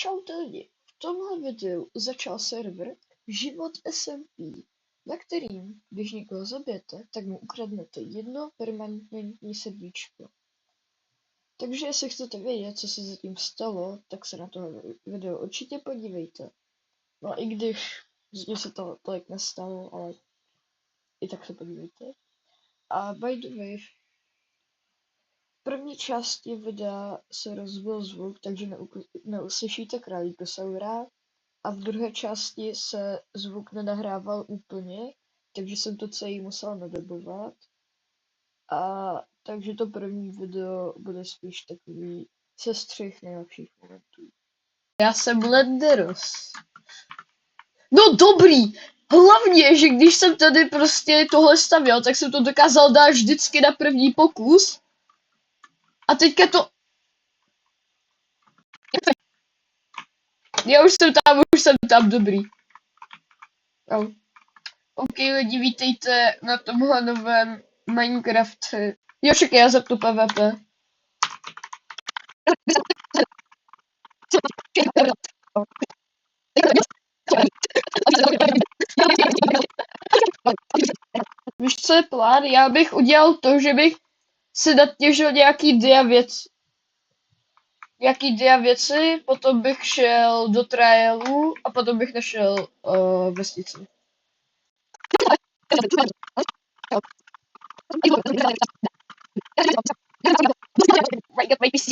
Čaute lidi, v tomhle videu začal server Život SMP, na kterým, když někoho zabijete, tak mu ukradnete jedno permanentní srdíčko. Takže jestli chcete vědět, co se zatím stalo, tak se na tohle video určitě podívejte. No a i když zatím se to tolik nestalo, ale i tak se podívejte. A by the way, v první části videa se rozbil zvuk, takže neuslyšíte králíkosaura. A v druhé části se zvuk nenahrával úplně, takže jsem to celý musel nadabovat. A takže to první video bude spíš takový sestřih nejlepších momentů. Já jsem Lenderos. No dobrý! Hlavně, že když jsem tady prostě tohle stavěl, tak jsem to dokázal dát vždycky na první pokus. A teďka to... Já už jsem tam, dobrý. Oh. OK lidi, vítejte na tomhle novém Minecraft. Jo, čekaj, já zapnu PvP. Víš, co je plán? Já bych udělal to, že bych si natěžil nějaký dia věci, potom bych šel do trialu a potom bych našel vesnici. Right up my PC.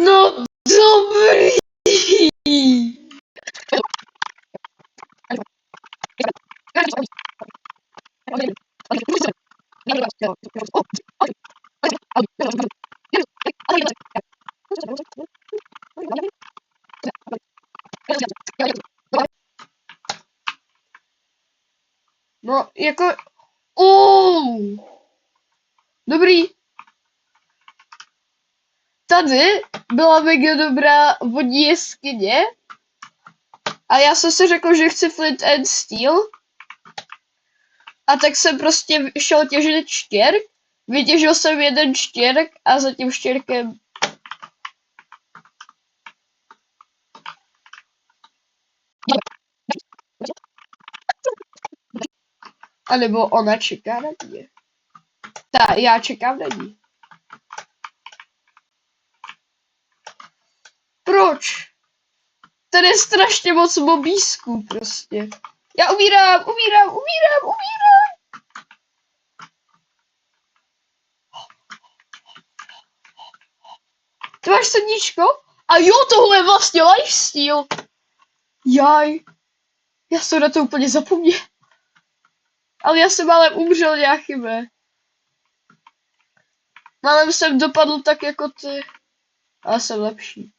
No dobrý! No, jako... Dobrý. Tady byla mega dobrá vodní jeskyně. A já jsem si řekl, že chci flint and steel. A tak jsem prostě šel těžit štěrk. Vytěžil jsem jeden štěrk a za tím štěrkem... A nebo ona čeká na mě. Já čekám na ní. Proč? Tady je strašně moc mobísků prostě. Já umírám. Ty máš srdíčko? A jo, tohle je vlastně lifesteal. Jaj. Já jsem na to úplně zapomněl. Ale já jsem málem umřel nějakým. Málem jsem dopadl tak jako ty. Ale jsem lepší.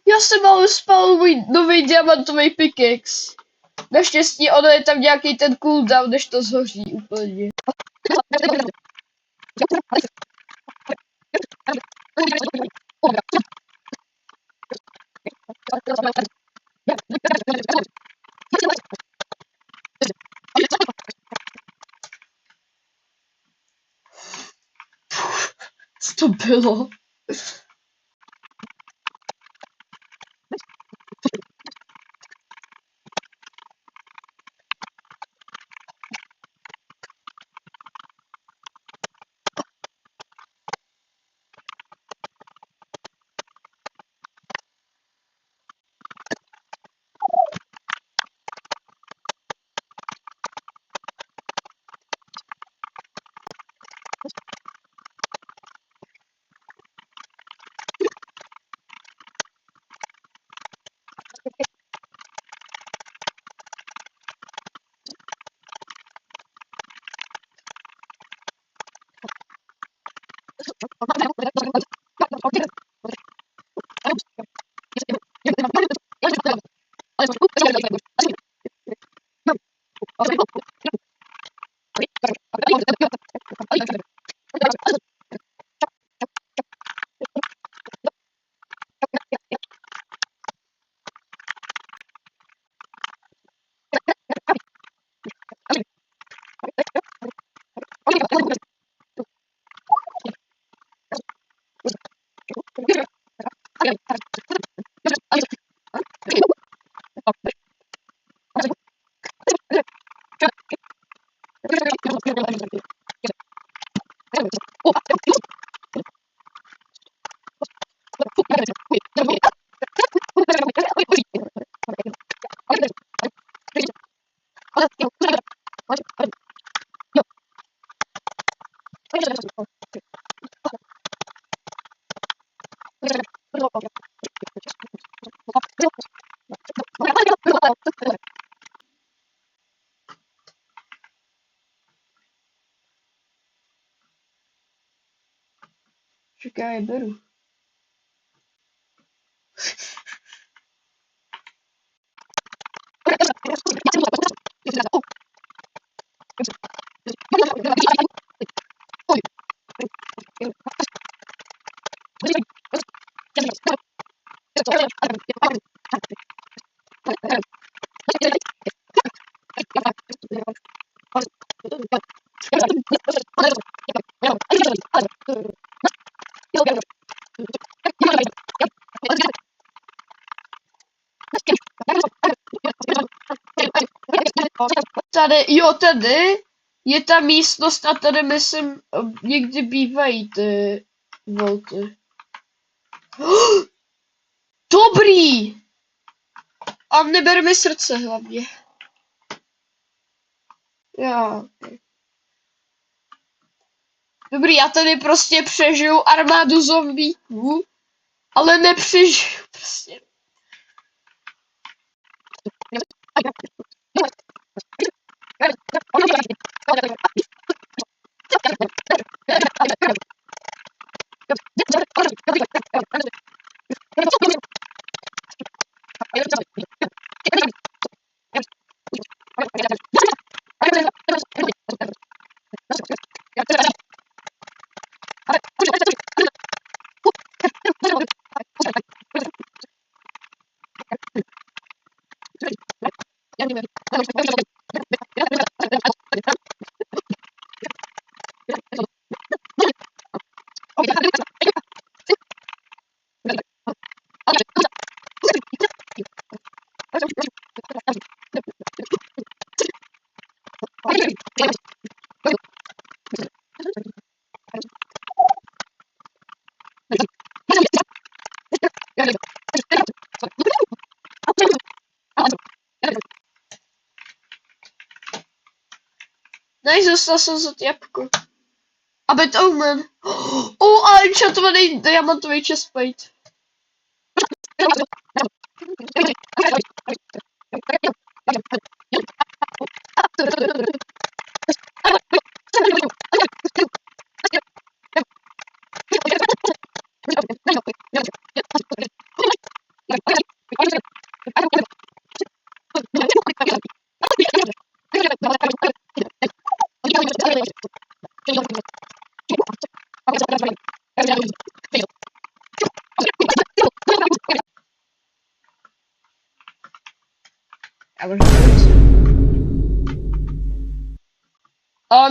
Já jsem ale spal můj nový diamantový pickaxe. Naštěstí ono je tam nějaký ten cooldown, než to zhoří úplně. Co to bylo? Čekaj, je beru. Tady, jo, tady je ta místnost a tady myslím někdy bývají ty volty. Dobrý! A neber mi srdce hlavně. Já. Okay. Dobrý, já tady prostě přežiju armádu zombíků, ale nepřežiju prostě. Nice, dostal jsem za jabko. A Batman. A enchantovaný diamantový chestplate.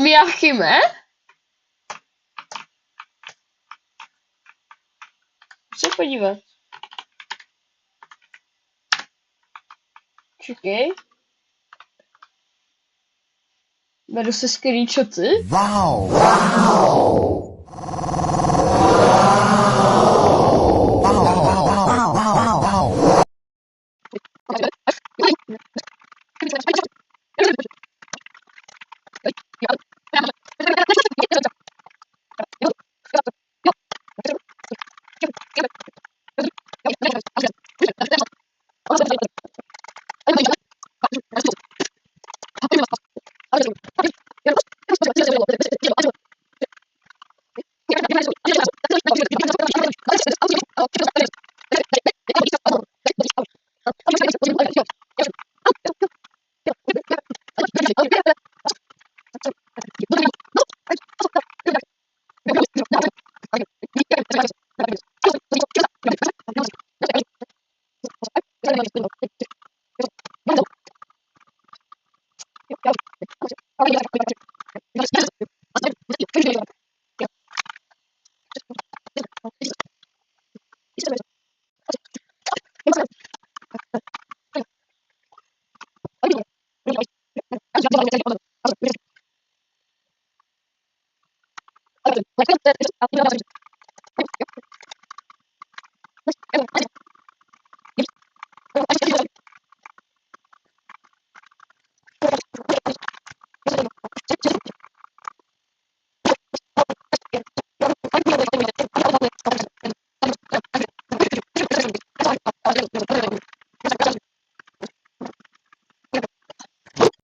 Miachime? Se podívat. Čekej. Beru se screenshoty. Wow! Wow!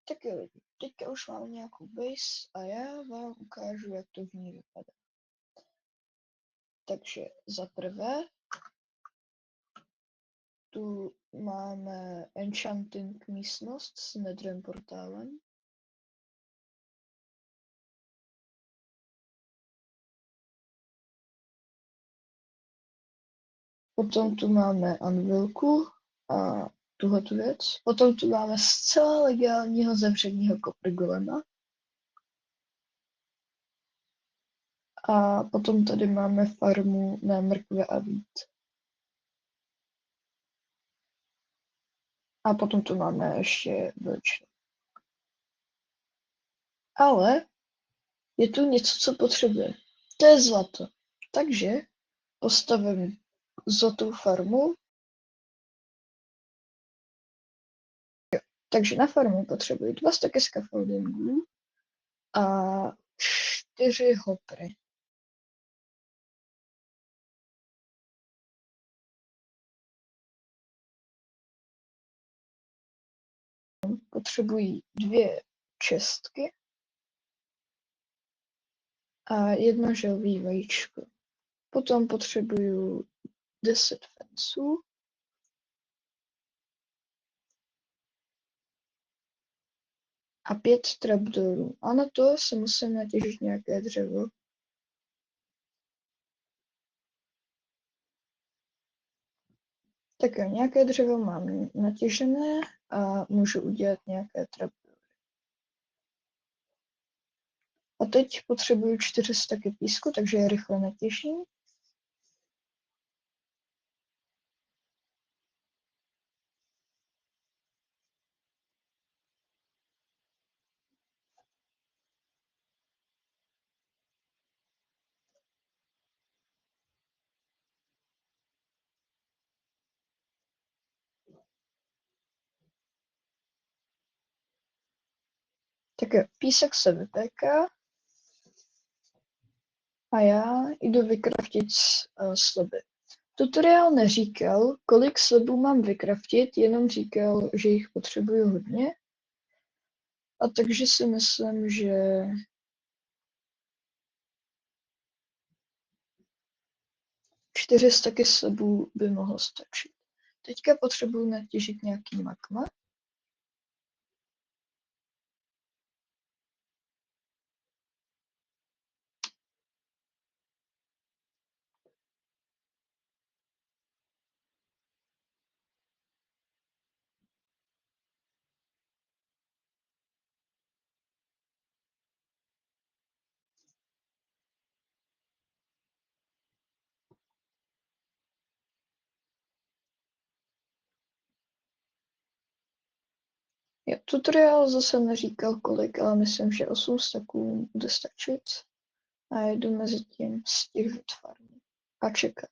Tak jo, lidi, teďka už máme nějakou base a já vám ukážu, jak to v ní vypadá. Takže za prvé tu máme enchanting místnost s netherem portálem. Potom tu máme anvilku a tuhletu věc. Potom tu máme zcela legálního zavřeního koprgolema. A potom tady máme farmu na mrkve a vít. A potom tu máme ještě vlčky. Ale je tu něco, co potřebujeme. To je zlato. Takže postavím zlatou farmu. Takže na farmu potřebuji 2 staky scaffoldingů a 4 hopry. Potřebují 2 čestky a 1 želví vajíčko. Potom potřebuju 10 fenců a 5 trapdoorů. A na to si musím natěžit nějaké dřevo. Tak jo, nějaké dřevo mám natěžené a můžu udělat nějaké trapdoory. A teď potřebuju 4 staky písku, takže je rychle natěžím. Tak jo, písek se vypéká a já jdu vykraftit sliby. Tutoriál neříkal, kolik slibů mám vykraftit, jenom říkal, že jich potřebuju hodně. A takže si myslím, že čtyři staky slibů by mohlo stačit. Teďka potřebuju natěžit nějaký magma. Jo, tutoriál zase neříkal kolik, ale myslím, že 8 staků bude stačit. A jedu mezi tím stěžit farmu a čekat.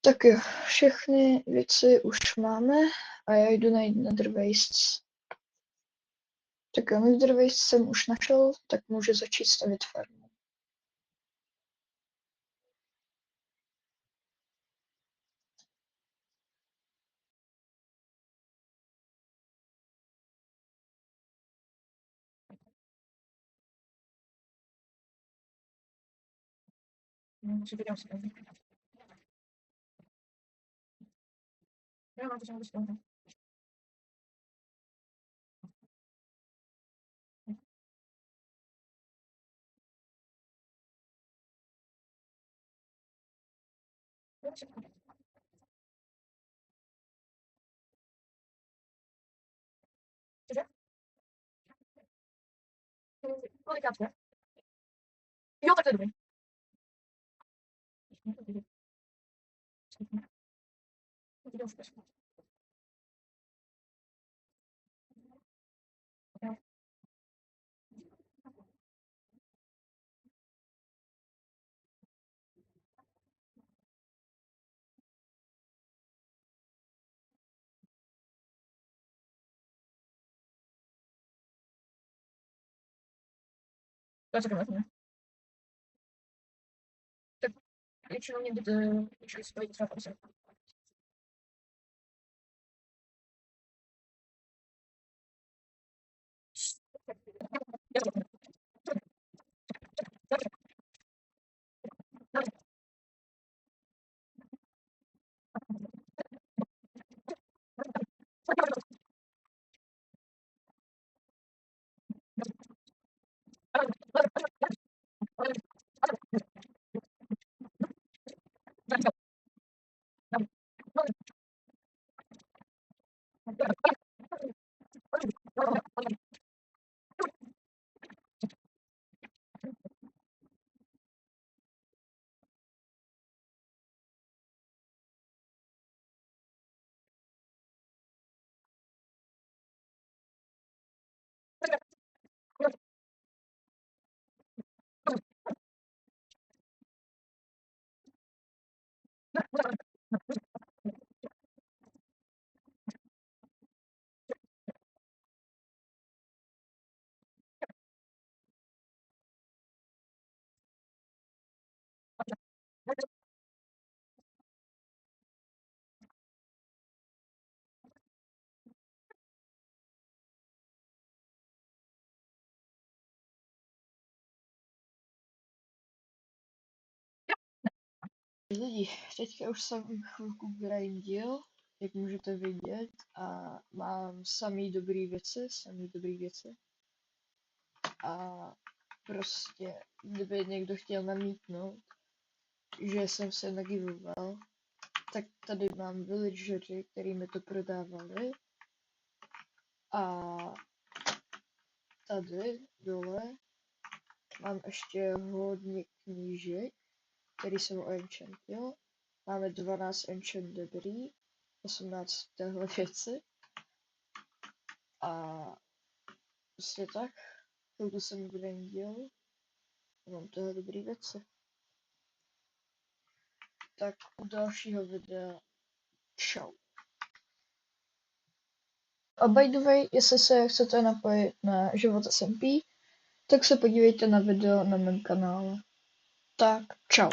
Tak jo, všechny věci už máme a já jdu najít Nether Wastes. Tak jo, Nether Wastes jsem už našel, tak můžu začít stavět farmu. Jo, tak to je dobrý. To čekám, tak většinou někdy když stojí třeba 50. Lidi, teďka už jsem chvilku grindil, jak můžete vidět, a mám samý dobrý věci. A prostě, kdyby někdo chtěl namítnout, že jsem se nagivoval, tak tady mám villagery, který mi to prodávali. A tady dole mám ještě hodně knížek, který jsem enchantil. Máme 12 enchant debris, 18 téhle věci. A prostě tak, chvilku jsem grindil, mám tohle dobrý věci. Tak u dalšího videa, čau. A by the way, jestli se chcete napojit na život SMP, tak se podívejte na video na mém kanále. Tak, čau.